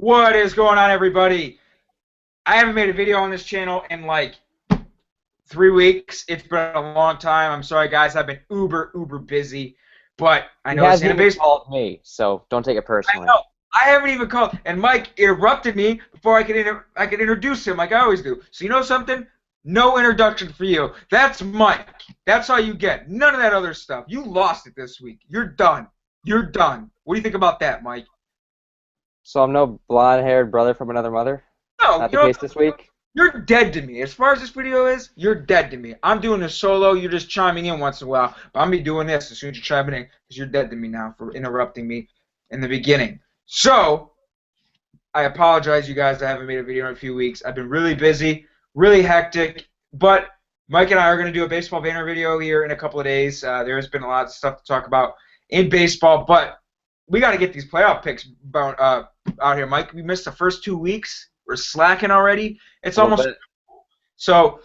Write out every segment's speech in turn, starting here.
What is going on, everybody? I haven't made a video on this channel in like 3 weeks. It's been a long time. I'm sorry, guys. I've been uber busy, but I He know it's hasn't in a even baseball. called me, so don't take it I personally. know. I haven't even called, and Mike interrupted me before I could introduce him like I always do. So you know something? No introduction for you. That's Mike. That's all you get. None of that other stuff. You lost it this week. You're done. You're done. What do you think about that, Mike? So I'm no blonde-haired brother from another mother? No, Not you the know case this week? you're dead to me. As far as this video is, you're dead to me. I'm doing this solo. You're just chiming in once in a while. But I'm going to be doing this as soon as you're chiming in because you're dead to me now for interrupting me in the beginning. So, I apologize, you guys. I haven't made a video in a few weeks. I've been really busy, really hectic. But Mike and I are going to do a baseball banner video here in a couple of days. There has been a lot of stuff to talk about in baseball. But we got to get these playoff picks out here, Mike. We missed the first 2 weeks. We're slacking already. It's A little almost bit. so.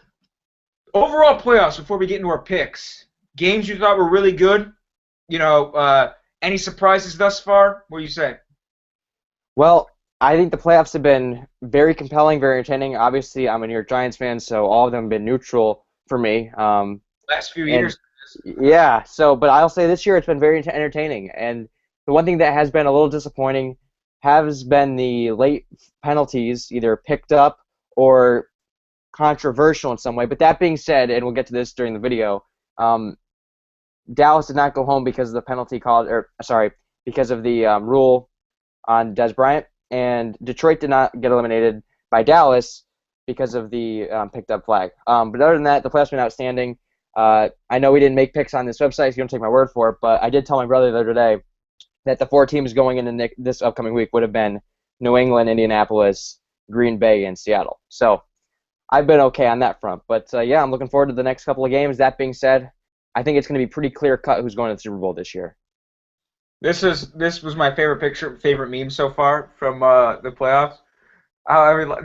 Overall playoffs. Before we get into our picks, games you thought were really good. Any surprises thus far? What do you say? Well, I think the playoffs have been very compelling, very entertaining. Obviously, I'm a New York Giants fan, so all of them have been neutral for me. Last few And years. yeah, but I'll say this year it's been very entertaining. And the one thing that has been a little disappointing has been the late penalties, either picked up or controversial in some way. But that being said, and we'll get to this during the video, um, Dallas did not go home because of the penalty called, or sorry, because of the rule on Des Bryant, and Detroit did not get eliminated by Dallas because of the picked up flag. But other than that, the playoffs have been outstanding. I know we didn't make picks on this website, so you don't take my word for it, but I did tell my brother the other day that the four teams going into this upcoming week would have been New England, Indianapolis, Green Bay, and Seattle. So I've been okay on that front. But yeah, I'm looking forward to the next couple of games. That being said, I think it's going to be pretty clear cut who's going to the Super Bowl this year. This was my favorite meme so far from the playoffs.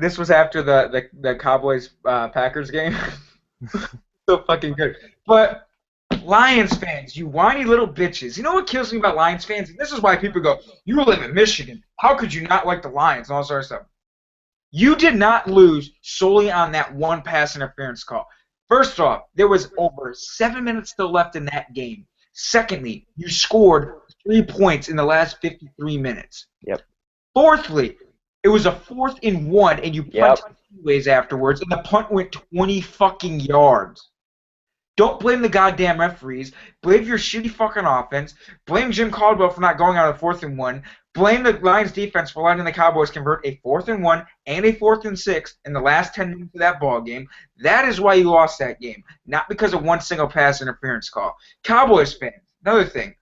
This was after the Cowboys Packers game. So fucking good. But Lions fans, you whiny little bitches. You know what kills me about Lions fans? And this is why people go, "You live in Michigan. How could you not like the Lions?" and all sort of stuff. You did not lose solely on that one pass interference call. First off, there was over 7 minutes still left in that game. Secondly, you scored 3 points in the last 53 minutes. Yep. Fourthly, it was a 4th and 1, and you Yep. punted ways afterwards, and the punt went 20 fucking yards. Don't blame the goddamn referees. Blame your shitty fucking offense. Blame Jim Caldwell for not going on a 4th and 1. Blame the Lions defense for letting the Cowboys convert a 4th and 1 and a 4th and 6 in the last 10 minutes of that ball game. That is why you lost that game, not because of one single pass interference call. Cowboys fans, another thing.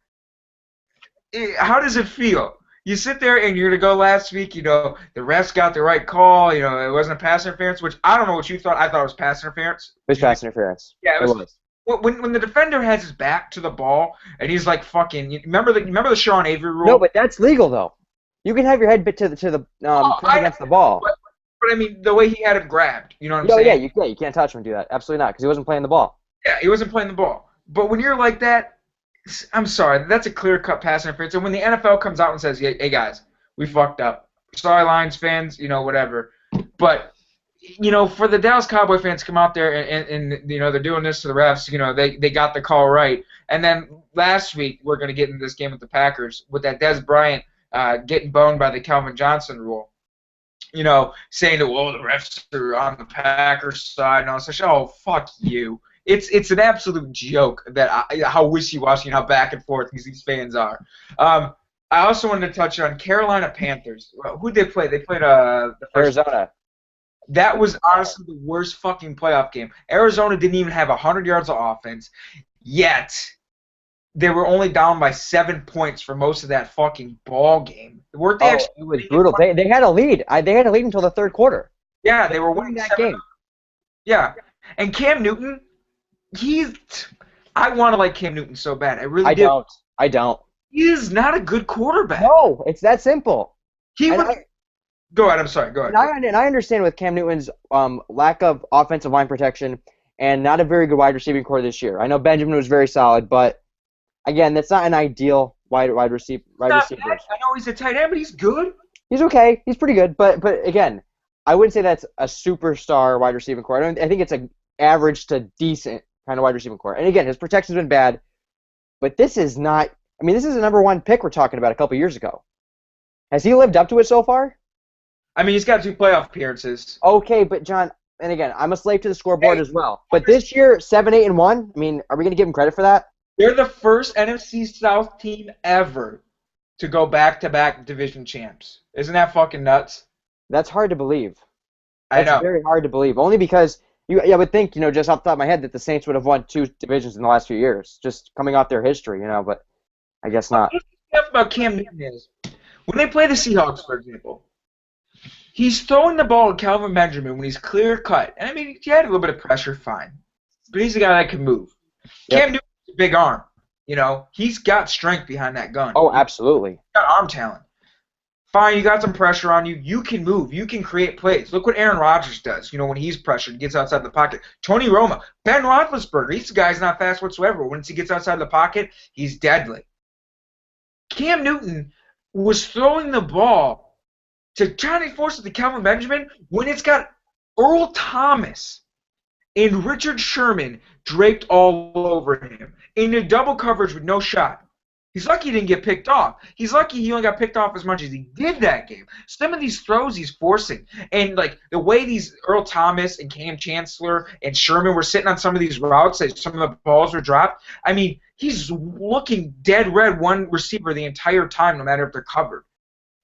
How does it feel? You sit there and you're going to go last week, the refs got the right call, it wasn't a pass interference, which I don't know what you thought. I thought it was pass interference. It was pass interference. Yeah, it It was. was. When the defender has his back to the ball and he's like fucking, remember the Sean Avery rule? No, but that's legal though. You can have your head bit to the pressed against the ball. But I mean the way he had him grabbed, you know what I'm No, saying? yeah, you can't touch him and do that. Absolutely not, because he wasn't playing the ball. Yeah, he wasn't playing the ball. But when you're like that, I'm sorry, that's a clear-cut pass interference. And when the NFL comes out and says, "Hey guys, we fucked up. Sorry, Lions fans, whatever." But for the Dallas Cowboy fans to come out there and they're doing this to the refs, they got the call right. And then last week we're going to get into this game with the Packers with that Des Bryant getting boned by the Calvin Johnson rule. Saying that, well, the refs are on the Packers side and all such. Oh, fuck you. It's an absolute joke that how wishy-washy and how back and forth these fans are. I also wanted to touch on Carolina Panthers. Who'd they play? They played the first. Arizona. That was honestly the worst fucking playoff game. Arizona didn't even have 100 yards of offense, yet they were only down by 7 points for most of that fucking ball game. Weren't they Oh, actually? it was brutal. They had a lead. They had a lead until the third quarter. Yeah, they were winning that 7. game. Yeah, and Cam Newton, I want to like Cam Newton so bad. I really do. I don't. He is not a good quarterback. No, it's that simple. He And would. Go ahead. I'm sorry. Go ahead. And I understand with Cam Newton's lack of offensive line protection and not a very good wide receiving core this year. I know Benjamin was very solid, but again, that's not an ideal wide receiver. I know he's a tight end, but he's good. He's okay. He's pretty good. But again, I wouldn't say that's a superstar wide receiving core. I think it's an average to decent kind of wide receiving core. And again, his protection's been bad. But this is not. I mean, this is a number one pick we're talking about a couple years ago. Has he lived up to it so far? I mean, he's got 2 playoff appearances. Okay, but John, and again, I'm a slave to the scoreboard Hey, as well. But this year, 7-8-1. I mean, are we going to give him credit for that? they're the first NFC South team ever to go back-to-back division champs. Isn't that fucking nuts? That's hard to believe. I That's know. very hard to believe. Only because I would think, just off the top of my head, that the Saints would have won 2 divisions in the last few years, just coming off their history, But I guess not. What stuff about Cam Newton is when they play the Seahawks, for example, he's throwing the ball to Calvin Benjamin when he's clear cut. And I mean, he had a little bit of pressure, fine, but he's a guy that can move. Yep. Cam Newton's a big arm. He's got strength behind that gun. Oh, absolutely. He's got arm talent. Fine, you got some pressure on you. You can move. You can create plays. Look what Aaron Rodgers does. When he's pressured, he gets outside the pocket. Tony Romo, Ben Roethlisberger, he's a guy's not fast whatsoever. Once he gets outside the pocket, he's deadly. Cam Newton was throwing the ball to Johnny Force to Calvin Benjamin when it's got Earl Thomas and Richard Sherman draped all over him in a double coverage with no shot. He's lucky he didn't get picked off. He's lucky he only got picked off as much as he did that game. Some of these throws he's forcing, and like the way these Earl Thomas and Cam Chancellor and Sherman were sitting on some of these routes, as some of the balls were dropped. I mean, he's looking dead red one receiver the entire time, no matter if they're covered.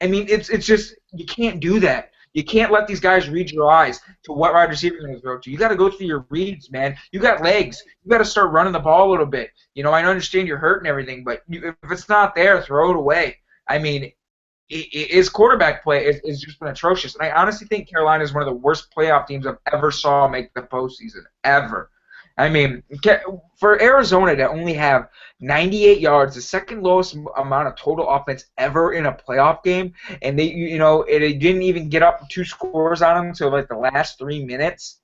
I mean, it's just you can't do that. You can't let these guys read your eyes to what wide receiver you're going to throw to. You got to go through your reads, man. You got legs. You got to start running the ball a little bit. I understand you're hurt and everything, but if it's not there, throw it away. I mean, his quarterback play is just been atrocious. And I honestly think Carolina is one of the worst playoff teams I've ever saw make the postseason, ever. I mean, for Arizona to only have 98 yards, the second lowest amount of total offense ever in a playoff game, and they didn't even get up 2 scores on them until like the last 3 minutes,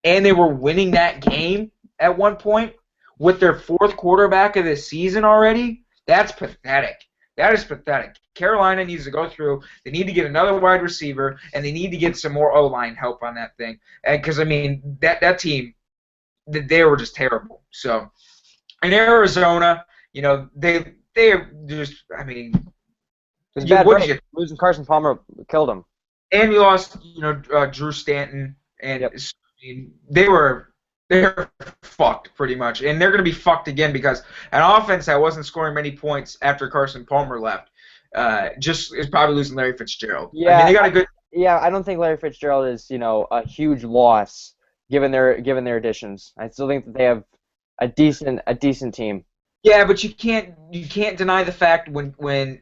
and they were winning that game at one point with their 4th quarterback of the season already. That's pathetic. That is pathetic. Carolina needs to go through. They need to get another wide receiver, and they need to get some more O-line help on that thing. Because I mean, that team. They were just terrible. So, in Arizona, they just, I mean, It's bad break. Losing Carson Palmer killed him. And you lost, Drew Stanton, and Yep. I mean, they're fucked pretty much, and they're going to be fucked again because an offense that wasn't scoring many points after Carson Palmer left, just is probably losing Larry Fitzgerald. Yeah, I mean, they got a good. Yeah, I don't think Larry Fitzgerald is, a huge loss given their additions. I still think that they have a decent team. Yeah, but you can't deny the fact when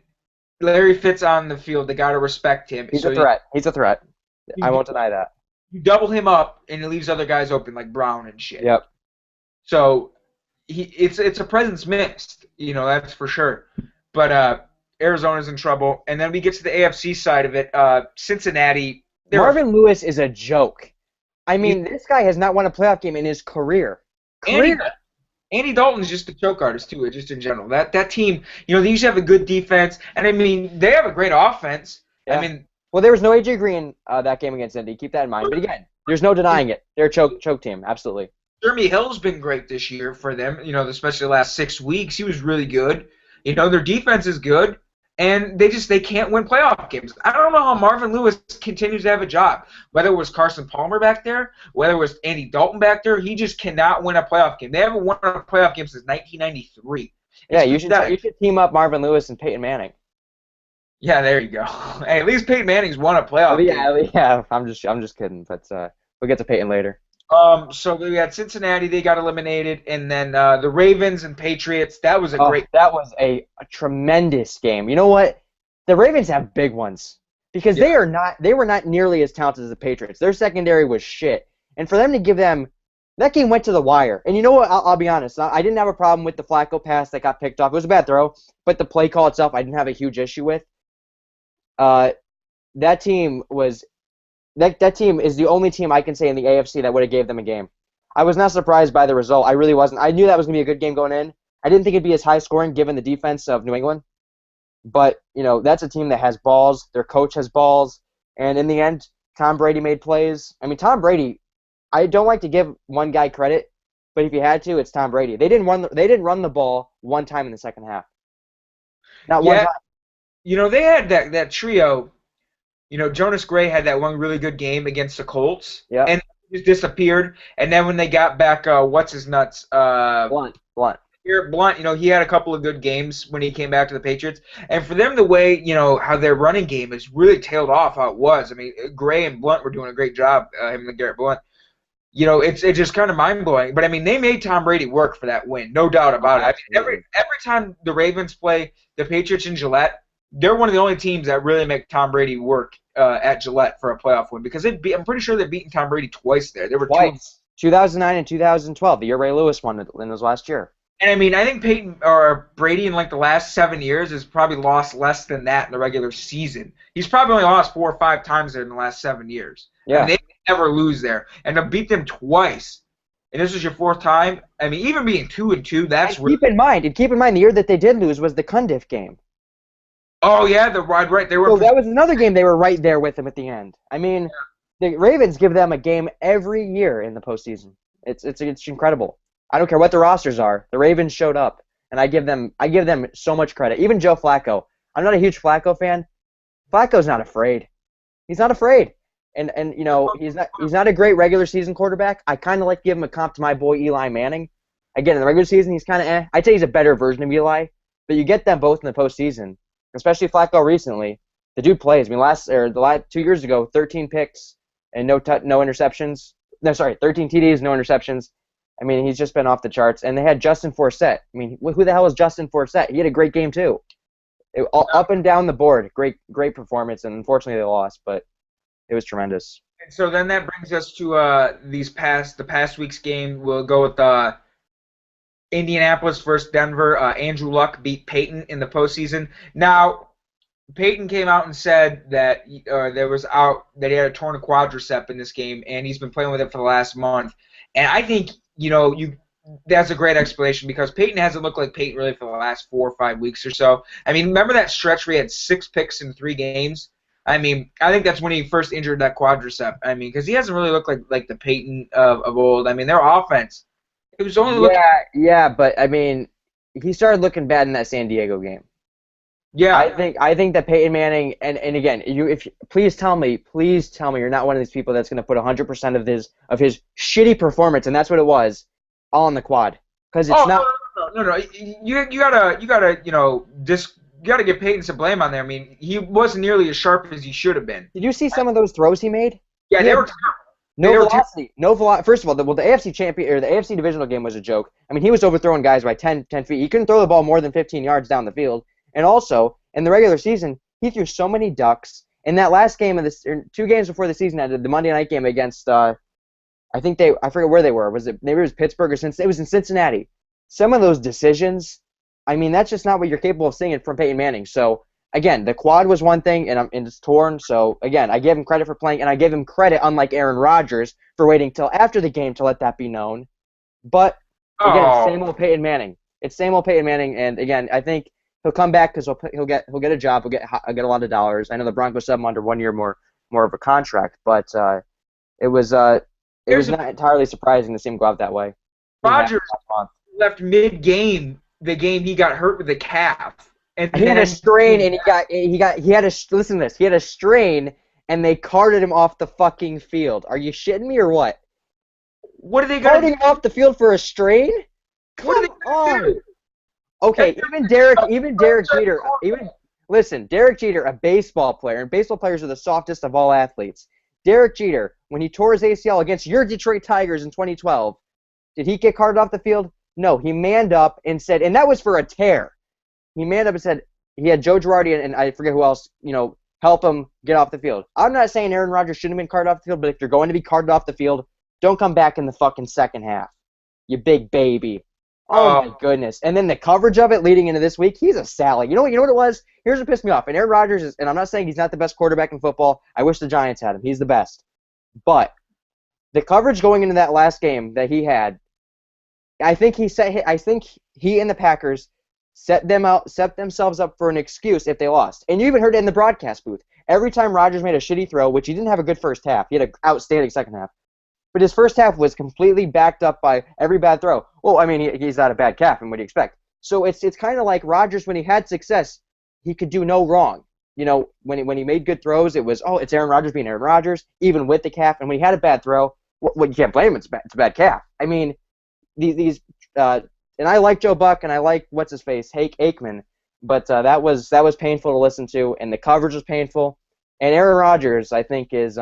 Larry Fitz on the field, they got to respect him. He's a threat. He's a threat. I won't deny that. You double him up, and it leaves other guys open like Brown and shit. Yep. So it's a presence missed, that's for sure. But Arizona's in trouble, and then we get to the AFC side of it. Cincinnati. Marvin Lewis is a joke. I mean, this guy has not won a playoff game in his career. Andy Dalton's just a choke artist too, just in general. That team, they usually have a good defense, and I mean they have a great offense. Yeah. I mean, well, there was no AJ Green that game against Indy. Keep that in mind. But again, there's no denying it. They're a choke team, absolutely. Jeremy Hill's been great this year for them. Especially the last 6 weeks, he was really good. Their defense is good, and they can't win playoff games. I don't know how Marvin Lewis continues to have a job. Whether it was Carson Palmer back there, whether it was Andy Dalton back there, he just cannot win a playoff game. They haven't won a playoff game since 1993. Yeah, you should team up Marvin Lewis and Peyton Manning. Yeah, there you go. Hey, at least Peyton Manning's won a playoff game. Yeah. I'm just kidding, but we'll get to Peyton later. So we had Cincinnati, they got eliminated, and then the Ravens and Patriots. That was that was a tremendous game. You know what? The Ravens have big ones because they were not nearly as talented as the Patriots. Their secondary was shit, and for them to give them that game went to the wire. And you know what? I'll be honest. I didn't have a problem with the Flacco pass that got picked off. It was a bad throw, but the play call itself, I didn't have a huge issue with. That team is the only team I can say in the AFC that would have gave them a game. I was not surprised by the result. I really wasn't. I knew that was going to be a good game going in. I didn't think it'd be as high scoring given the defense of New England. But, that's a team that has balls. Their coach has balls. And in the end, Tom Brady made plays. I mean, Tom Brady, I don't like to give one guy credit, but if you had to, it's Tom Brady. They didn't run the ball one time in the second half. Not one Yeah, time. they had that trio. Jonas Gray had that one really good game against the Colts, Yep. and just disappeared. And then when they got back, what's his nuts? Blunt. Garrett Blunt, he had a couple of good games when he came back to the Patriots. And for them, the way, how their running game has really tailed off how it was. I mean, Gray and Blunt were doing a great job, him and Garrett Blunt. It's just kind of mind blowing. But I mean, they made Tom Brady work for that win, no doubt about it. I mean, every time the Ravens play the Patriots in Gillette, they're one of the only teams that really make Tom Brady work at Gillette for a playoff win because I'm pretty sure they've beaten Tom Brady twice there. There were twice. 2009 and 2012, the year Ray Lewis won it in his last year. And I mean, I think Peyton or Brady in like the last 7 years has probably lost less than that in the regular season. He's probably only lost 4 or 5 times there in the last 7 years. Yeah. I mean, they never lose there, and to beat them twice, and this is your 4th time. I mean, even being 2-2, that's keep in mind the year that they did lose was the Cundiff game. Oh yeah, right. They were. So that was another game they were right there with them at the end. I mean, the Ravens give them a game every year in the postseason. It's incredible. I don't care what the rosters are. The Ravens showed up, and I give them so much credit. Even Joe Flacco. I'm not a huge Flacco fan. Flacco's not afraid. He's not afraid. And he's not a great regular season quarterback. I kind of like to give him a comp to my boy Eli Manning. Again, in the regular season, he's kind of I'd say he's a better version of Eli, but you get them both in the postseason, especially Flacco recently. The dude plays. I mean, the last 2 years ago, 13 picks and no interceptions. No, sorry, 13 TDs, no interceptions. I mean, he's just been off the charts. And they had Justin Forsett. I mean, who the hell is Justin Forsett? He had a great game too. Up and down the board, great performance. And unfortunately, they lost, but it was tremendous. And so then that brings us to the past week's game. We'll go with Indianapolis versus Denver. Andrew Luck beat Peyton in the postseason. Now, Peyton came out and said that he had a torn quadricep in this game, and he's been playing with it for the last month. And I think that's a great explanation because Peyton hasn't looked like Peyton really for the last 4 or 5 weeks or so. I mean, remember that stretch where he had 6 picks in 3 games? I mean, I think that's when he first injured that quadricep. I mean, because he hasn't really looked like the Peyton of old. I mean, their offense, it was only looking. Yeah, but I mean, he started looking bad in that San Diego game. Yeah, I think that Peyton Manning and again, please tell me you're not one of these people that's going to put 100% of his shitty performance, and that's what it was, all on the quad, because it's not. No. You gotta give Peyton some blame on there. I mean, he wasn't nearly as sharp as he should have been. Did you see some of those throws he made? Yeah, they were terrible. No velocity. First of all, the AFC champion or the AFC divisional game was a joke. I mean, he was overthrowing guys by 10 feet. He couldn't throw the ball more than 15 yards down the field. And also, in the regular season, he threw so many ducks. In that last game of this, 2 games before the season ended, the Monday night game against, I forget where they were. Maybe it was Pittsburgh or it was in Cincinnati. Some of those decisions, I mean, that's just not what you're capable of seeing from Peyton Manning. So, again, the quad was one thing, and it's torn. So, again, I give him credit for playing, and I give him credit, unlike Aaron Rodgers, for waiting till after the game to let that be known. But, again, Same old Peyton Manning. It's same old Peyton Manning, and, again, I think he'll come back because he'll get a job. He'll get a lot of dollars. I know the Broncos have him under 1 year more of a contract, but it was not entirely surprising to see him go out that way. Rodgers left mid-game the game he got hurt with the calf, and he had a strain, and he had a listen to this. He had a strain, and they carted him off the fucking field. Are you shitting me or what? What are they carting him off the field for a strain? What are they gonna do? Okay, even Derek Jeter, Derek Jeter, a baseball player, and baseball players are the softest of all athletes. Derek Jeter, when he tore his ACL against your Detroit Tigers in 2012, did he get carted off the field? No, he manned up and said, and that was for a tear. He manned up and said, he had Joe Girardi and I forget who else, help him get off the field. I'm not saying Aaron Rodgers shouldn't have been carted off the field, but if you're going to be carted off the field, don't come back in the fucking second half. You big baby. Oh my goodness. And then the coverage of it leading into this week, he's a Sally. You know what it was? Here's what pissed me off. And Aaron Rodgers is, and I'm not saying he's not the best quarterback in football. I wish the Giants had him. He's the best. But the coverage going into that last game that he had, I think he and the Packers set themselves up for an excuse if they lost. And you even heard it in the broadcast booth. Every time Rodgers made a shitty throw, which he didn't have a good first half, he had an outstanding second half. But his first half was completely backed up by every bad throw. Well, I mean, he's not a bad calf, and what do you expect? So it's kind of like Rodgers, when he had success, he could do no wrong. You know, when he made good throws, it was, it's Aaron Rodgers being Aaron Rodgers, even with the calf. And when he had a bad throw, well, you can't blame him. It's a bad calf. I mean, and I like Joe Buck, and I like what's-his-face, Aikman, but that was painful to listen to, and the coverage was painful. And Aaron Rodgers, I think, is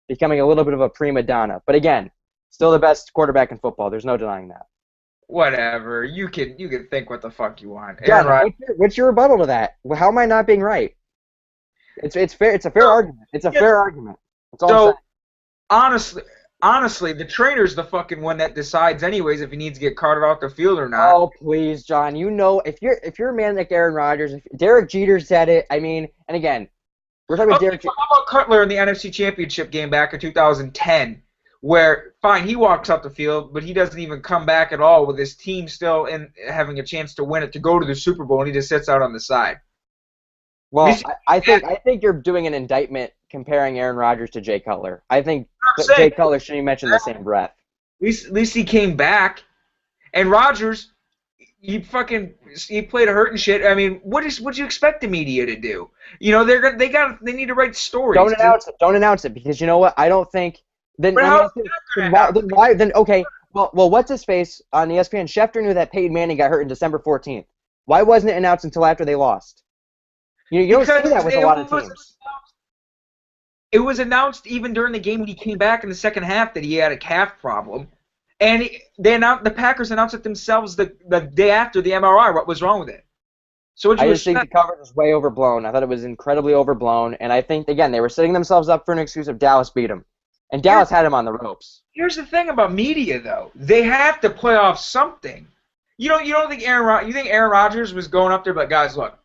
becoming a little bit of a prima donna. But again, still the best quarterback in football. There's no denying that. Whatever. You can think what the fuck you want. Yeah, what's your rebuttal to that? How am I not being right? It's fair. It's a fair argument. It's a fair argument. That's all I'm saying. Honestly, the trainer's the fucking one that decides anyways if he needs to get carted off the field or not. Oh, please, John. You know, if you're a man like Aaron Rodgers, if Derek Jeter said it, I mean, and again, we're talking about Derek Jeter. How about Cutler in the NFC Championship game back in 2010, where, fine, he walks up the field, but he doesn't even come back at all with his team still having a chance to win it, to go to the Super Bowl, and he just sits out on the side. Well, I think you're doing an indictment comparing Aaron Rodgers to Jay Cutler. I think Jay Cutler shouldn't be mentioned in the same breath. At least he came back, and Rodgers, he played a hurt and shit. I mean, what do you expect the media to do? You know, they need to write stories. Don't announce it because you know what? I don't think. Then okay. Well, what's his face on ESPN? Schefter knew that Peyton Manning got hurt in December 14th. Why wasn't it announced until after they lost? You don't see that with a lot of teams. It was announced even during the game when he came back in the second half that he had a calf problem, and the Packers announced it themselves the day after the MRI. What was wrong with it? So I just think the coverage was way overblown. I thought it was incredibly overblown, and I think again they were setting themselves up for an excuse if Dallas beat them, and Dallas had him on the ropes. Here's the thing about media, though: they have to play off something. You don't think you think Aaron Rodgers was going up there, but guys, look.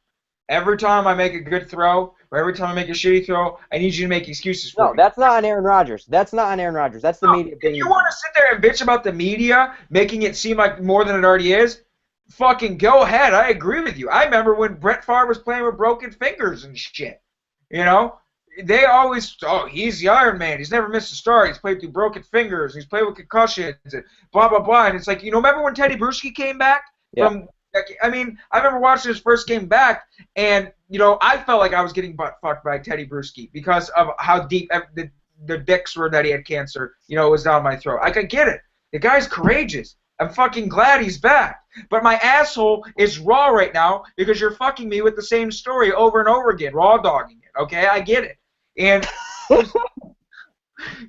Every time I make a good throw, or every time I make a shitty throw, I need you to make excuses for me. No, that's not on Aaron Rodgers. That's not on Aaron Rodgers. That's the media. If you want to sit there and bitch about the media, making it seem like more than it already is, fucking go ahead. I agree with you. I remember when Brett Favre was playing with broken fingers and shit. You know? They always, he's the Iron Man. He's never missed a start. He's played through broken fingers. He's played with concussions and blah, blah, blah. And it's like, remember when Teddy Bruschi came back from... I mean, I remember watching his first game back, and, I felt like I was getting butt-fucked by Teddy Bruschi because of how deep the dicks were that he had cancer, was down my throat. I could get it. The guy's courageous. I'm fucking glad he's back. But my asshole is raw right now because you're fucking me with the same story over and over again, raw dogging it, okay? I get it. And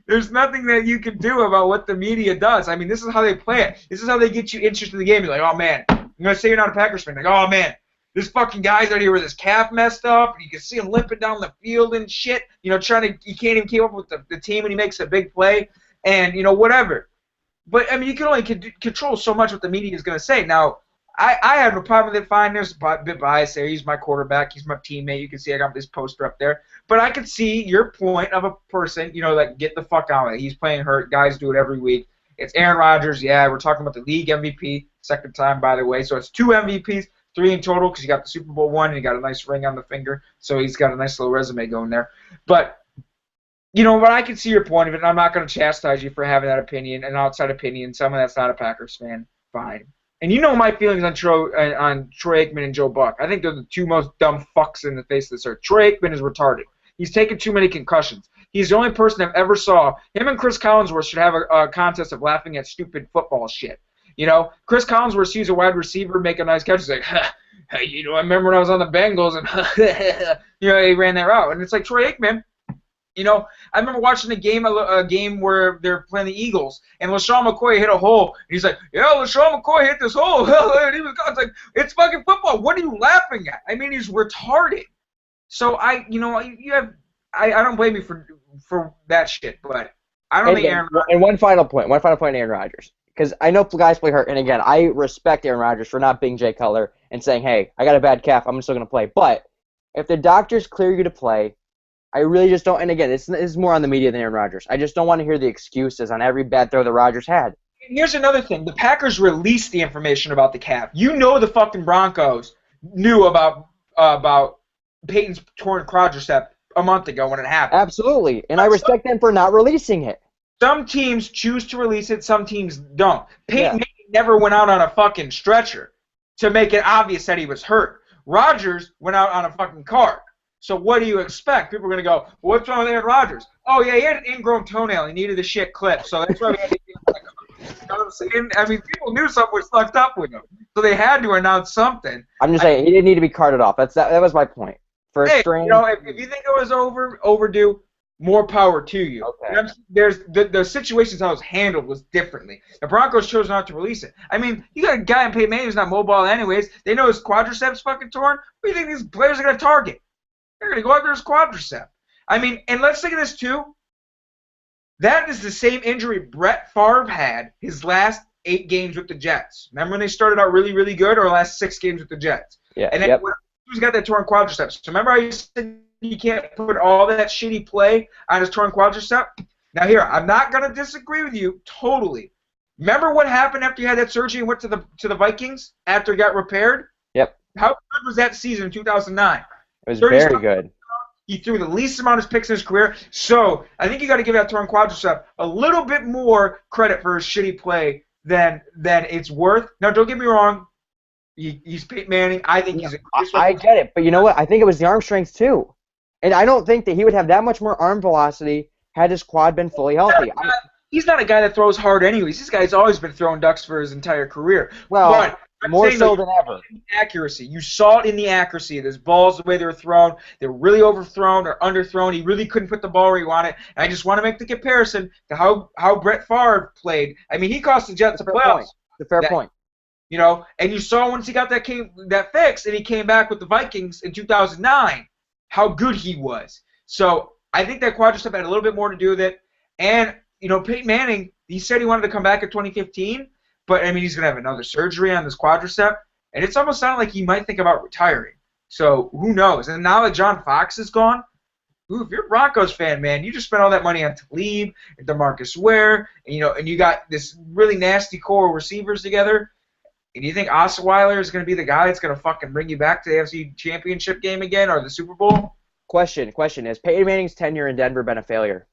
there's nothing that you can do about what the media does. I mean, this is how they play it. This is how they get you interested in the game. You're like, oh, man. I'm going to say you're not a Packers fan. Like, oh, man, this fucking guy's out here with his calf messed up. And you can see him limping down the field and shit. He can't even keep up with the team when he makes a big play. And, whatever. But, I mean, you can only control so much what the media is going to say. Now, I have no problem with it. Fine, there's a bit bias there. He's my quarterback. He's my teammate. You can see I got this poster up there. But I can see your point of a person, like, get the fuck out of it. He's playing hurt. Guys do it every week. It's Aaron Rodgers. Yeah, we're talking about the league MVP. Second time, by the way. So it's 2 MVPs, 3 in total because you got the Super Bowl one and you got a nice ring on the finger. So he's got a nice little resume going there. But, but I can see your point of it, and I'm not going to chastise you for having that opinion, an outside opinion, someone that's not a Packers fan. Fine. And my feelings on Troy Aikman and Joe Buck. I think they're the two most dumb fucks in the face of this earth. Troy Aikman is retarded. He's taken too many concussions. He's the only person I've ever saw. Him and Chris Collinsworth should have a contest of laughing at stupid football shit. Chris Collinsworth sees a wide receiver make a nice catch. He's like, I remember when I was on the Bengals and, he ran that route. And it's like Troy Aikman. I remember watching a game where they're playing the Eagles, and LaShawn McCoy hit a hole. And he's like, yeah, LaShawn McCoy hit this hole. And he was gone. It's like, it's fucking football. What are you laughing at? I mean, he's retarded. So I don't blame you for that shit, but I don't think Aaron Rodgers. And one final point on Aaron Rodgers. Because I know guys play hurt, and again, I respect Aaron Rodgers for not being Jay Cutler and saying, hey, I got a bad calf, I'm still going to play. But if the doctors clear you to play, I really just don't, and again, this is more on the media than Aaron Rodgers. I just don't want to hear the excuses on every bad throw that Rodgers had. here's another thing. The Packers released the information about the calf. You know the fucking Broncos knew about Peyton's torn quadricep a month ago when it happened. Absolutely, and I respect them for not releasing it. Some teams choose to release it, some teams don't. Peyton Yeah. Manning never went out on a fucking stretcher to make it obvious that he was hurt. Rodgers went out on a fucking cart. So what do you expect? People are going to go, well, what's wrong with Aaron Rodgers? Oh, yeah, he had an ingrown toenail. He needed a shit clip, so that's why we had to get him on the cart. You know what I'm saying? I mean, people knew something was fucked up with him, so they had to announce something. I'm just saying he didn't need to be carted off. That was my point. For a Hey, strain, you know, if you think it was overdue, more power to you. Okay. There's the situations how it was handled was differently. The Broncos chose not to release it. I mean, you got a guy in Peyton Manning who's not mobile anyways. They know his quadriceps fucking torn. What do you think these players are going to target? They're going to go after his quadricep. I mean, and let's think of this too. That is the same injury Brett Favre had his last 8 games with the Jets. Remember when they started out really, really good, or last 6 games with the Jets? Yeah. And then he's got that torn quadriceps. So remember how you said you can't put all that shitty play on his torn quadricep? Now here, I'm not going to disagree with you totally. Remember what happened after you had that surgery and went to the Vikings after it got repaired? Yep. How good was that season in 2009? It was very good. He threw the least amount of picks in his career. So I think you got to give that torn quadricep a little bit more credit for his shitty play than it's worth. Now, don't get me wrong. He's Peyton Manning. I think he's a I get it, but you know what? I think it was the arm strength too. And I don't think that he would have that much more arm velocity had his quad been fully healthy. He's not a guy that throws hard anyways. This guy's always been throwing ducks for his entire career. Well, but more so than ever. Accuracy. You saw it in the accuracy of his balls, the way they were thrown. They're really overthrown or underthrown. He really couldn't put the ball where he wanted. And I just want to make the comparison to how Brett Favre played. I mean, he cost the Jets the playoffs. It's a fair point. You know, and you saw once he got that fix and he came back with the Vikings in 2009, how good he was. So I think that quadricep had a little bit more to do with it. And, you know, Peyton Manning, he said he wanted to come back in 2015, but, I mean, he's going to have another surgery on this quadricep, and it's almost sounded like he might think about retiring. So who knows? And now that John Fox is gone, if you're a Broncos fan, man, you just spent all that money on Talib and DeMarcus Ware, and, you know, and you got this really nasty core of receivers together. And do you think Osweiler is going to be the guy that's going to fucking bring you back to the AFC Championship game again or the Super Bowl? Question. Has Peyton Manning's tenure in Denver been a failure?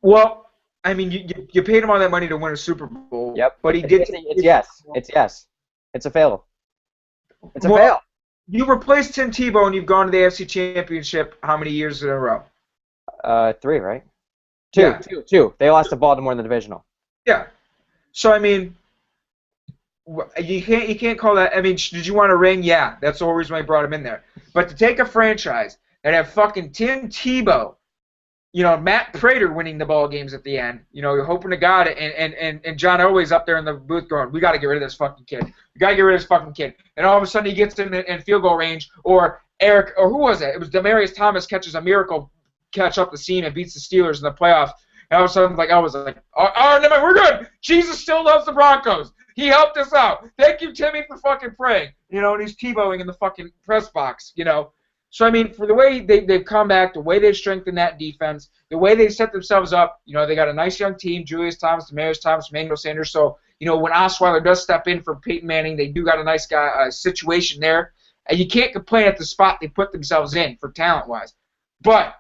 Well, I mean, you paid him all that money to win a Super Bowl. Yep. But he did. It's yes. It's a fail. It's a fail. You replaced Tim Tebow and you've gone to the AFC Championship how many years in a row? 3, right? Two. They lost to Baltimore in the divisional. Yeah. So, I mean, you can't call that. I mean, did you want a ring? Yeah, that's the whole reason why I brought him in there. But to take a franchise and have fucking Tim Tebow, you know, Matt Prater winning the ball games at the end, you know, you're hoping to God, and John Elway's up there in the booth going, we got to get rid of this fucking kid. We got to get rid of this fucking kid. And all of a sudden he gets in field goal range, or Eric, or who was it? It was Demaryius Thomas catches a miracle catch up the seam and beats the Steelers in the playoffs. And all of a sudden, I was like, oh, never mind, we're good. Jesus still loves the Broncos. He helped us out. Thank you, Timmy, for fucking praying. You know, and he's Tebowing in the fucking press box, you know. So, I mean, for the way they've come back, the way they've strengthened that defense, the way they've set themselves up, you know, they got a nice young team, Julius Thomas, Demaryius Thomas, Emmanuel Sanders. So, you know, when Osweiler does step in for Peyton Manning, they do got a nice guy situation there. And you can't complain at the spot they put themselves in for talent-wise. But,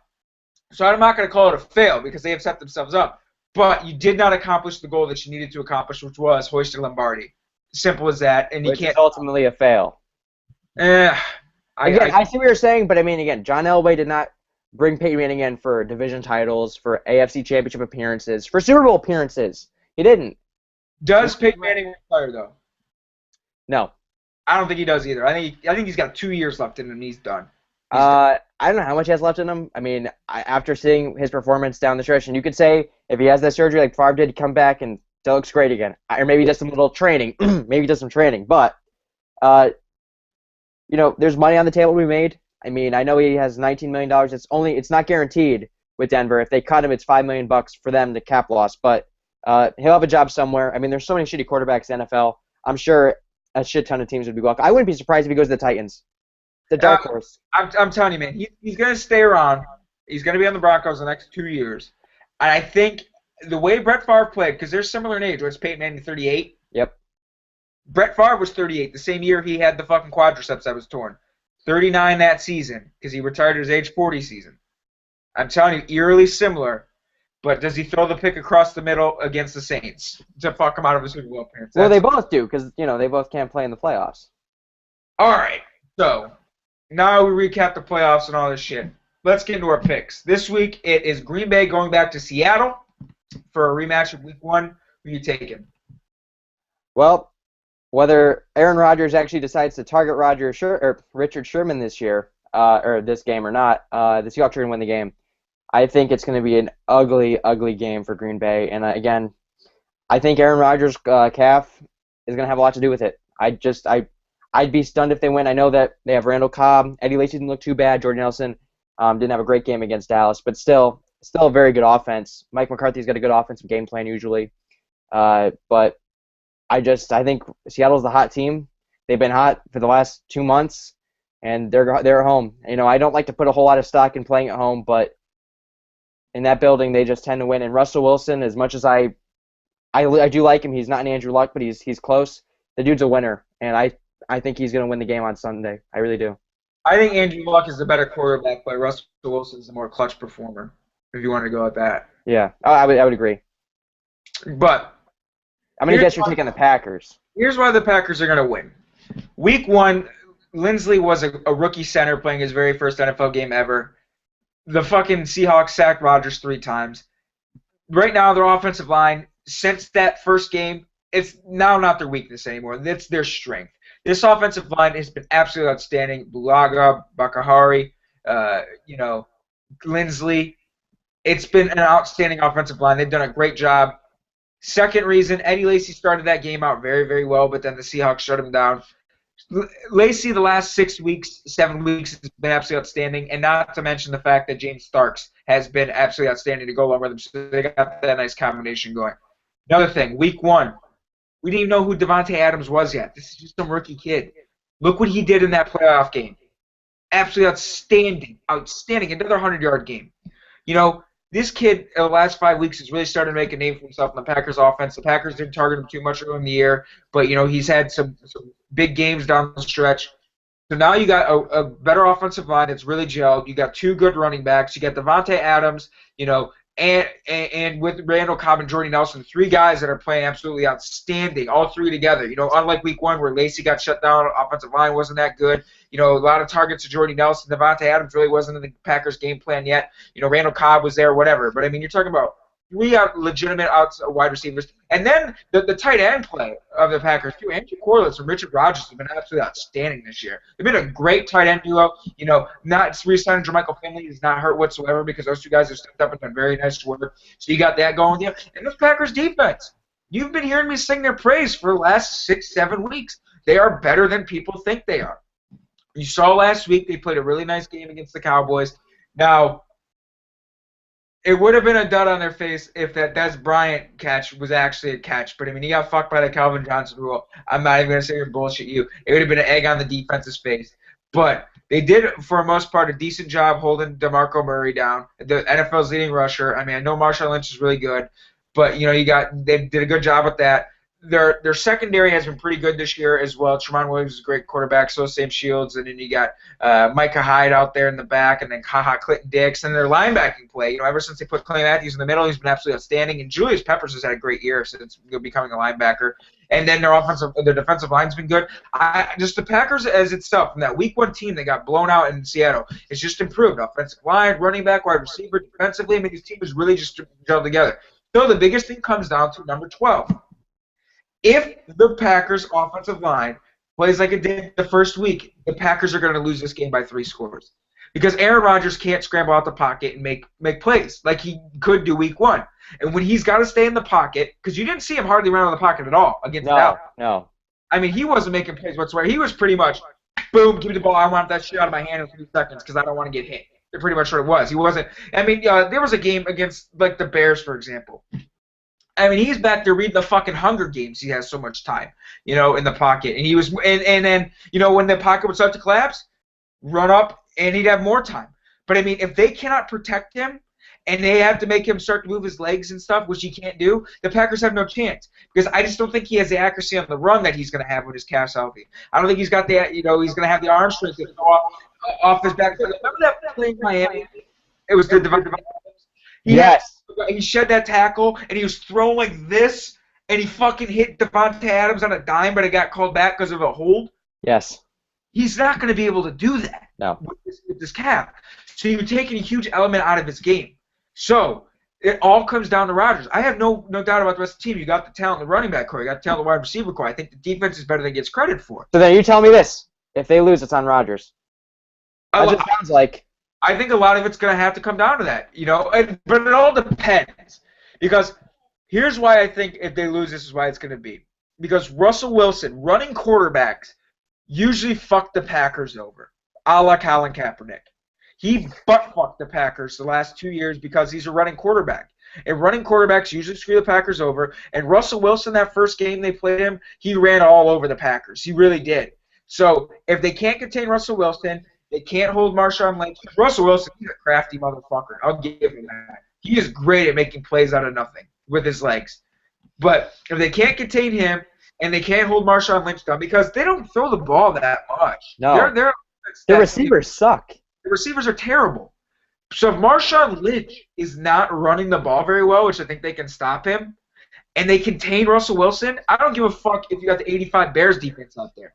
so I'm not going to call it a fail because they have set themselves up. But you did not accomplish the goal that you needed to accomplish, which was hoisting Lombardi. Simple as that. And Which is ultimately a fail. I see what you're saying, but I mean, again, John Elway did not bring Peyton Manning in for division titles, for AFC Championship appearances, for Super Bowl appearances. He didn't. Does Peyton Manning retire, though? No. I don't think he does either. I think he's got 2 years left in him and he's done. I don't know how much he has left in him. I mean, after seeing his performance down the stretch, and you could say if he has that surgery like Favre did, come back and still looks great again. Or maybe he does some little training. Maybe he does some training. But, you know, there's money on the table to be made. I mean, I know he has $19 million. It's not guaranteed with Denver. If they cut him, it's $5 million for them to cap loss. But he'll have a job somewhere. I mean, there's so many shitty quarterbacks in the NFL. I'm sure a shit ton of teams would be welcome. I wouldn't be surprised if he goes to the Titans. The dark horse. I'm telling you, man, he's going to stay around. He's going to be on the Broncos the next 2 years. And I think the way Brett Favre played, because they're similar in age. What's Peyton Manning, 38? Yep. Brett Favre was 38, the same year he had the fucking quadriceps that was torn. 39 that season, because he retired at his age 40 season. I'm telling you, eerily similar. But does he throw the pick across the middle against the Saints to fuck him out of a Super Bowl appearance? Well, they both do, because, they both can't play in the playoffs. All right, so now we recap the playoffs and all this shit. Let's get into our picks. This week, it is Green Bay going back to Seattle for a rematch of Week 1. Who are you taking? Well, whether Aaron Rodgers actually decides to target Richard Sherman this year, or this game or not, the Seahawks are going to win the game. I think it's going to be an ugly, ugly game for Green Bay. And again, I think Aaron Rodgers' calf is going to have a lot to do with it. I'd be stunned if they win. I know that they have Randall Cobb. Eddie Lacy didn't look too bad. Jordan Nelson didn't have a great game against Dallas, but still a very good offense. Mike McCarthy's got a good offensive game plan usually. But I think Seattle's the hot team. They've been hot for the last 2 months, and they're at home. I don't like to put a whole lot of stock in playing at home, but in that building, they just tend to win. And Russell Wilson, as much as I do like him, he's not an Andrew Luck, but he's close. The dude's a winner, and I think he's going to win the game on Sunday. I really do. I think Andrew Luck is the better quarterback, but Russell Wilson is the more clutch performer, if you want to go with that. Yeah, I would agree. But I'm going to guess you're taking the Packers. Here's why the Packers are going to win. Week 1, Lindsley was a rookie center playing his very first NFL game ever. The fucking Seahawks sacked Rodgers 3 times. Right now, their offensive line, since that first game, it's now not their weakness anymore. It's their strength. This offensive line has been absolutely outstanding. Bulaga, Bakahari, Lindsley. It's been an outstanding offensive line. They've done a great job. Second reason, Eddie Lacy started that game out very, very well, but then the Seahawks shut him down. Lacy, the last 6 weeks, 7 weeks, has been absolutely outstanding, and not to mention the fact that James Starks has been absolutely outstanding to go along with him, so they got that nice combination going. Another thing, Week 1, we didn't even know who Devontae Adams was yet. This is just some rookie kid. Look what he did in that playoff game. Absolutely outstanding, another 100-yard game. This kid in the last 5 weeks has really started to make a name for himself in the Packers offense. The Packers didn't target him too much early in the year, but he's had some big games down the stretch. So now you got a better offensive line that's really gelled. You got 2 good running backs. You got Devontae Adams, and with Randall Cobb and Jordy Nelson, 3 guys that are playing absolutely outstanding, all 3 together. Unlike Week 1 where Lacy got shut down, offensive line wasn't that good. A lot of targets to Jordy Nelson. Devontae Adams really wasn't in the Packers' game plan yet. Randall Cobb was there, whatever. But, you're talking about 3 legitimate wide receivers. And then the tight end play of the Packers, too. Andrew Corliss and Richard Rodgers have been absolutely outstanding this year. They've been a great tight end duo. Not re-signing Jermichael Finley is not hurt whatsoever because those 2 guys have stepped up and done very nice work. So you got that going with you. And this Packers defense, you've been hearing me sing their praise for the last 6-7 weeks. They are better than people think they are. You saw last week they played a really nice game against the Cowboys. Now, it would have been a dud on their face if that Des Bryant catch was actually a catch. But, he got fucked by the Calvin Johnson rule. I'm not even going to say or bullshit you. It would have been an egg on the defense's face. But they did, for the most part, a decent job holding DeMarco Murray down, the NFL's leading rusher. I know Marshawn Lynch is really good. But, they did a good job with that. Their secondary has been pretty good this year as well. Tramon Williams is a great quarterback, so is Sam Shields, and then you got Micah Hyde out there in the back, and then Clinton Dix, and their linebacking play. Ever since they put Clay Matthews in the middle, he's been absolutely outstanding, and Julius Peppers has had a great year since becoming a linebacker. And then their defensive line's been good. Just the Packers as itself, from that Week 1 team that got blown out in Seattle, it's just improved. Offensive line, running back, wide receiver, defensively. This team is really just gelled together. So the biggest thing comes down to number 12. If the Packers' offensive line plays like it did the first week, the Packers are going to lose this game by 3 scores. Because Aaron Rodgers can't scramble out the pocket and make plays like he could do Week 1. And when he's got to stay in the pocket, because you didn't see him hardly run out of the pocket at all against Dallas. No. He wasn't making plays whatsoever. He was pretty much, boom, give me the ball. I want that shit out of my hand in 3 seconds because I don't want to get hit. That's pretty much what it was. He wasn't. There was a game against like the Bears, for example. He's back there reading the fucking Hunger Games. He has so much time, in the pocket. And he was, and then, when the pocket would start to collapse, run up, and he'd have more time. But if they cannot protect him, and they have to make him start to move his legs and stuff, which he can't do, the Packers have no chance. Because I just don't think he has the accuracy on the run that he's going to have with his calf healthy. I don't think he's got the, he's going to have the arm strength to go off his back. Remember that play in Miami? It was the Devontae Adams. He shed that tackle, and he was thrown like this, and he fucking hit Devontae Adams on a dime, but it got called back because of a hold. Yes. He's not going to be able to do that with this calf. So you're taking a huge element out of his game. So it all comes down to Rodgers. I have no doubt about the rest of the team. You got the talent in the running back core. You got the talent in the wide receiver core. I think the defense is better than it gets credit for. So then you tell me this. If they lose, it's on Rodgers. That just sounds like... I think a lot of it's going to have to come down to that, but it all depends. Because here's why I think if they lose, this is why it's going to be. Because Russell Wilson, running quarterbacks, usually fuck the Packers over, a la Colin Kaepernick. He butt-fucked the Packers the last 2 years because he's a running quarterback. And running quarterbacks usually screw the Packers over. And Russell Wilson, that first game they played him, he ran all over the Packers. He really did. So if they can't contain Russell Wilson, they can't hold Marshawn Lynch. Russell Wilson, he's a crafty motherfucker. I'll give him that. He is great at making plays out of nothing with his legs. But if they can't contain him and they can't hold Marshawn Lynch down, because they don't throw the ball that much. No. Their receivers suck. The receivers are terrible. So if Marshawn Lynch is not running the ball very well, which I think they can stop him, and they contain Russell Wilson, I don't give a fuck if you got the 85 Bears defense out there.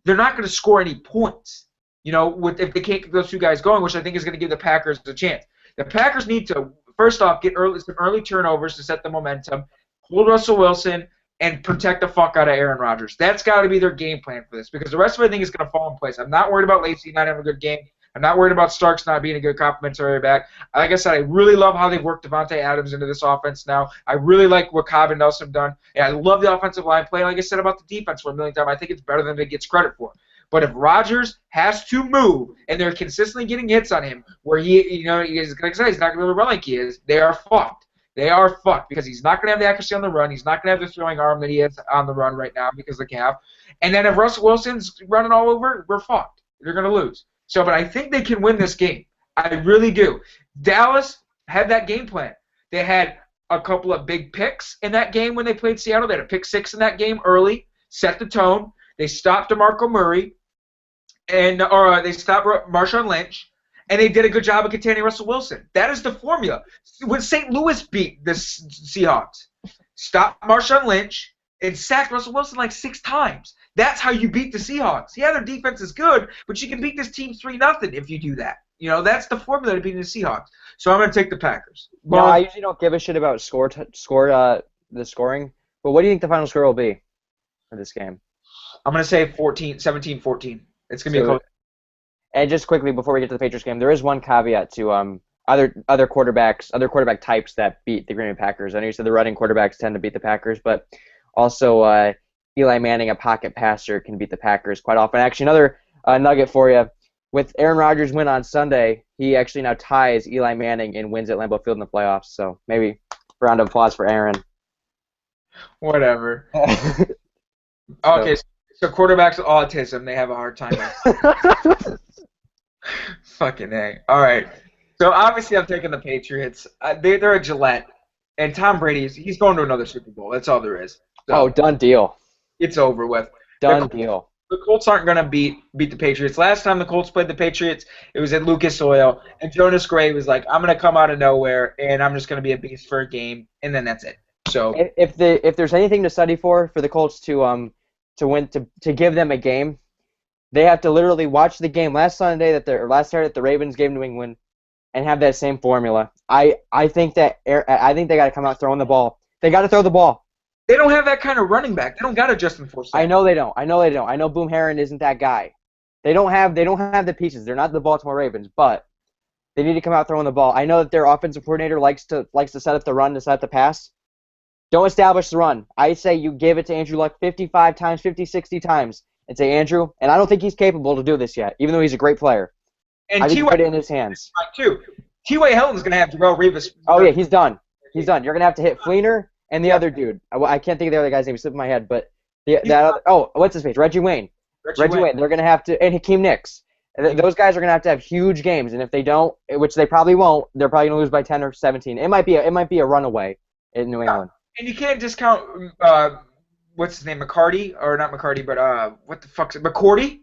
They're not going to score any points, if they can't get those two guys going, which I think is going to give the Packers a chance. The Packers need to, first off, get some early turnovers to set the momentum, hold Russell Wilson, and protect the fuck out of Aaron Rodgers. That's got to be their game plan for this, because the rest of it I think is going to fall in place. I'm not worried about Lacy not having a good game. I'm not worried about Starks not being a good complimentary back. Like I said, I really love how they've worked Devontae Adams into this offense now. I really like what Cobb and Nelson have done. And I love the offensive line play. Like I said about the defense for a million times, I think it's better than it gets credit for. But if Rodgers has to move, and they're consistently getting hits on him, where he's not going to be able to run like he is, they are fucked. They are fucked because he's not going to have the accuracy on the run. He's not going to have the throwing arm that he has on the run right now because of the calf. And then if Russell Wilson's running all over, we're fucked. They're going to lose. So, but I think they can win this game. I really do. Dallas had that game plan. They had a couple of big picks in that game when they played Seattle. They had a pick 6 in that game early, set the tone. They stopped DeMarco Murray, or they stopped Marshawn Lynch, and they did a good job of containing Russell Wilson. That is the formula. When St. Louis beat the Seahawks, stopped Marshawn Lynch and sacked Russell Wilson like 6 times. That's how you beat the Seahawks. Yeah, their defense is good, but you can beat this team 3-0 if you do that. That's the formula to beating the Seahawks. So I'm going to take the Packers. Well, I usually don't give a shit about the scoring, but what do you think the final score will be for this game? I'm going to say 17-14. It's going to be a close. And just quickly before we get to the Patriots game, there is one caveat to other quarterback types that beat the Green Bay Packers. I know you said the running quarterbacks tend to beat the Packers, but also Eli Manning, a pocket passer, can beat the Packers quite often. Actually, another nugget for you. With Aaron Rodgers' win on Sunday, he actually now ties Eli Manning and wins at Lambeau Field in the playoffs. So maybe a round of applause for Aaron. Whatever. Okay, so quarterbacks with autism, they have a hard time. Fucking A. All right. So obviously I'm taking the Patriots. They're a Gillette. And Tom Brady, he's going to another Super Bowl. That's all there is. So done deal. It's over with. Done deal. The Colts aren't going to beat the Patriots. Last time the Colts played the Patriots, it was at Lucas Oil, and Jonas Gray was like, I'm going to come out of nowhere, and I'm just going to be a beast for a game, and then that's it. So if there's anything to study for the Colts to win, to give them a game, they have to literally watch the game last Saturday that the Ravens gave New England and have that same formula. I think they got to come out throwing the ball. They got to throw the ball. They don't have that kind of running back. They don't got a Justin Forsett. I know they don't. I know Boom Herron isn't that guy. They don't have the pieces. They're not the Baltimore Ravens, but they need to come out throwing the ball. I know that their offensive coordinator likes to set up the run to set up the pass. Don't establish the run. I say you give it to Andrew Luck 55 times, 50, 60 times, and say, Andrew, and I don't think he's capable to do this yet, even though he's a great player. And I think you put it in his hands. Too. T.Y. Hilton's going to have Darrelle Revis. Oh, yeah, he's done. He's done. You're going to have to hit Fleener and the other dude. I can't think of the other guy's name. It's slipping my head. But what's his face? Reggie Wayne. Reggie Wayne. They're going to have to – and Hakeem Nicks. Those guys are going to have huge games, and if they don't, which they probably won't, they're probably going to lose by 10 or 17. It might be a runaway in New England. And you can't discount what's his name, McCarty, or not McCarty, but what the fuck's it, McCourty?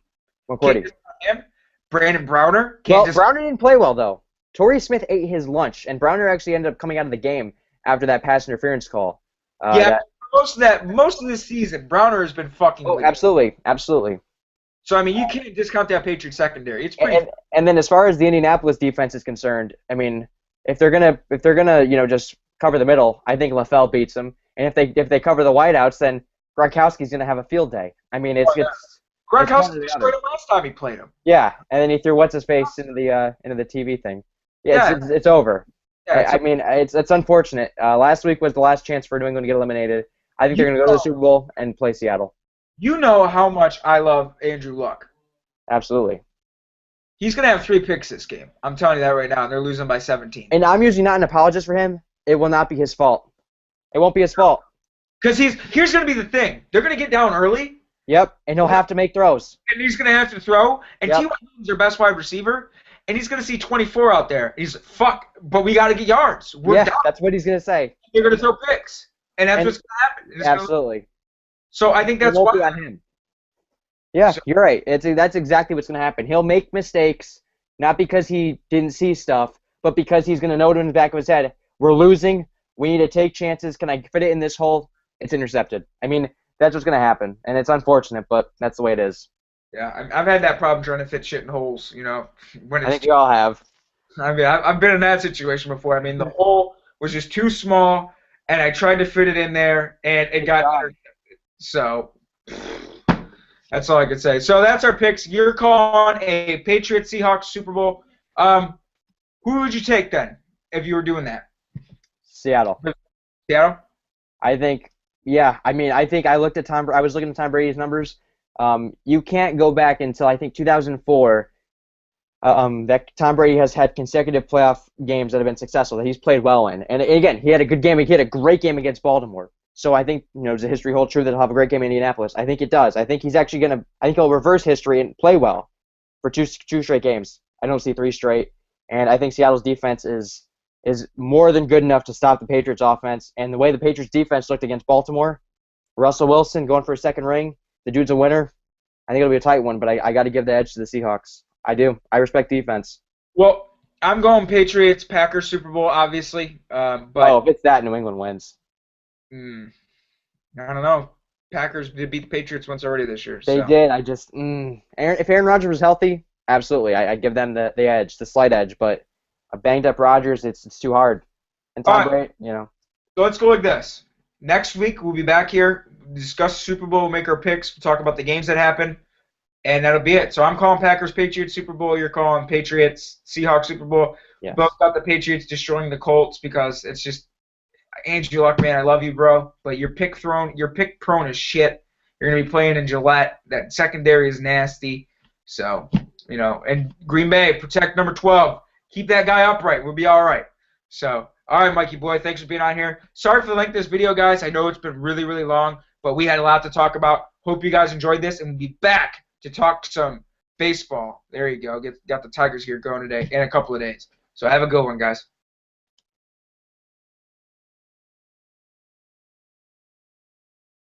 McCourty. Him. Brandon Browner. Browner didn't play well though. Torrey Smith ate his lunch, and Browner actually ended up coming out of the game after that pass interference call. Most of this season, Browner has been fucking. Oh, absolutely. So I mean, you can't discount that Patriots secondary. It's pretty. And then as far as the Indianapolis defense is concerned, I mean, if they're gonna just cover the middle, I think LaFell beats them. And if they cover the wideouts, then Gronkowski's gonna have a field day. I mean, Gronkowski destroyed him last time he played him. Yeah, and then he threw what's his face into the TV thing. Yeah, it's over. Yeah, I mean, it's unfortunate. Last week was the last chance for New England to get eliminated. I think they're gonna go to the Super Bowl and play Seattle. You know how much I love Andrew Luck. Absolutely. He's going to have 3 picks this game. I'm telling you that right now, and they're losing by 17. And I'm usually not an apologist for him. It will not be his fault. It won't be his fault. Because here's going to be the thing. They're going to get down early. Yep, and he'll have to make throws. And he's going to have to throw. And T.Y. Hilton's their best wide receiver. And he's going to see 24 out there. He's like, fuck, but we got to get yards. We're down. That's what he's going to say. They're going to throw picks. And that's what's going to happen. Absolutely. So I think that's why. It won't be on him. Yeah, you're right. That's exactly what's going to happen. He'll make mistakes, not because he didn't see stuff, but because he's going to know in the back of his head, we're losing, we need to take chances, can I fit it in this hole? It's intercepted. I mean, that's what's going to happen, and it's unfortunate, but that's the way it is. Yeah, I've had that problem trying to fit shit in holes, you know. I think we all have. I mean, I've been in that situation before. I mean, the hole was just too small, and I tried to fit it in there, and it got intercepted. So that's all I could say. So that's our picks. You're calling a Patriots-Seahawks Super Bowl. Who would you take then if you were doing that? Seattle. Seattle? I think, yeah. I mean, I think I was looking at Tom Brady's numbers. You can't go back until I think 2004 that Tom Brady has had consecutive playoff games that have been successful, that he's played well in. And again, he had a good game. He had a great game against Baltimore. So I think, does the history hold true that he'll have a great game in Indianapolis? I think it does. I think he's actually I think he'll reverse history and play well for two straight games. I don't see 3 straight. And I think Seattle's defense is more than good enough to stop the Patriots offense. And the way the Patriots defense looked against Baltimore, Russell Wilson going for a second ring, the dude's a winner. I think it'll be a tight one, but I got to give the edge to the Seahawks. I do. I respect defense. Well, I'm going Patriots, Packers, Super Bowl, obviously. But if it's that, New England wins. I don't know. Packers did beat the Patriots once already this year. They did. If Aaron Rodgers was healthy, absolutely, I'd give them the edge, the slight edge. But a banged up Rodgers, it's too hard. And Tom Brady, So let's go like this. Next week we'll be back here, discuss Super Bowl, make our picks, talk about the games that happen, and that'll be it. So I'm calling Packers Patriots Super Bowl. You're calling Patriots Seahawks Super Bowl. Yes. Both got the Patriots destroying the Colts because it's just. Andrew Luck, man, I love you, bro. But your pick prone is shit. You're gonna be playing in Gillette. That secondary is nasty. So, and Green Bay, protect number 12. Keep that guy upright. We'll be all right. So, all right, Mikey boy, thanks for being on here. Sorry for the length of this video, guys. I know it's been really, really long, but we had a lot to talk about. Hope you guys enjoyed this, and we'll be back to talk some baseball. There you go. Got the Tigers here going today in a couple of days. So have a good one, guys.